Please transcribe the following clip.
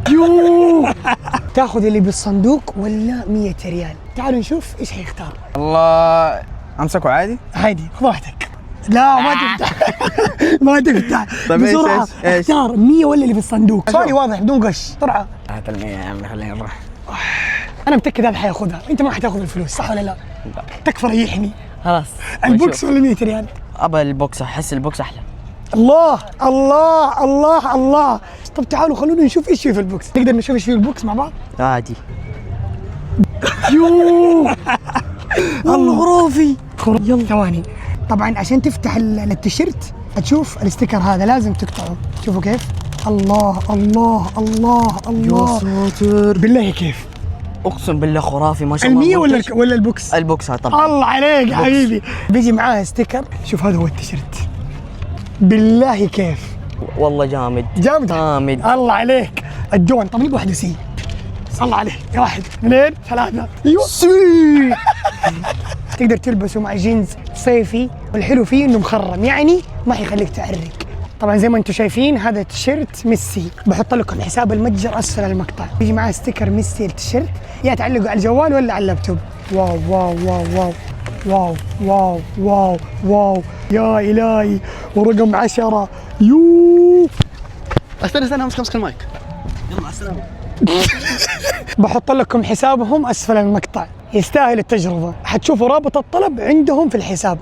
يوه. تاخذ اللي بالصندوق ولا 100 ريال؟ تعالوا نشوف ايش حيختار. والله امسكه عادي. عادي خذ راحتك. لا ما تفتح. ما تفتح. طيب بسرعة ايش؟ اختار 100 ولا اللي في الصندوق. سؤالي واضح بدون غش بسرعة. هات ال100 يا عمي خلينا نروح. انا متأكد هذا حياخذها، انت ما حتاخذ الفلوس صح ولا لا؟ لا. تكفى ريحني. خلاص البوكس ولا 100 ريال؟ ابى البوكس، احس البوكس احلى. الله الله الله الله. طب تعالوا خلونا نشوف ايش في البوكس. نقدر نشوف ايش في البوكس مع بعض؟ عادي. يوه. الله خرافي. يلا ثواني. طبعا عشان تفتح التيشيرت هتشوف الستيكر هذا لازم تقطعه. شوفوا كيف. الله الله الله الله. ساتر، بالله كيف. اقسم بالله خرافي ما شاء الله. المية ولا البوكس؟ البوكس طبعا. الله عليك يا حبيبي. بيجي معاها ستيكر. شوف هذا هو التيشيرت. بالله كيف. والله جامد جامد جامد. الله عليك. الجون. طب نبغى واحدة سي. الله عليك. 1 2 3 ايوه سي. تقدر تلبسه مع جينز صيفي، والحلو فيه انه مخرم يعني ما حيخليك تعرق. طبعا زي ما انتم شايفين هذا تيشيرت ميسي. بحط لكم حساب المتجر اسفل المقطع. بيجي معاه ستيكر ميسي التيشيرت، يا تعلقوا على الجوال ولا على اللابتوب. واو واو واو واو واو واو واو واو يا الهي. ورقم 10. يوه. استنى امسك المايك. يلا على السلامة. بحط لكم حسابهم اسفل المقطع، يستاهل التجربة. حتشوفوا رابط الطلب عندهم في الحساب.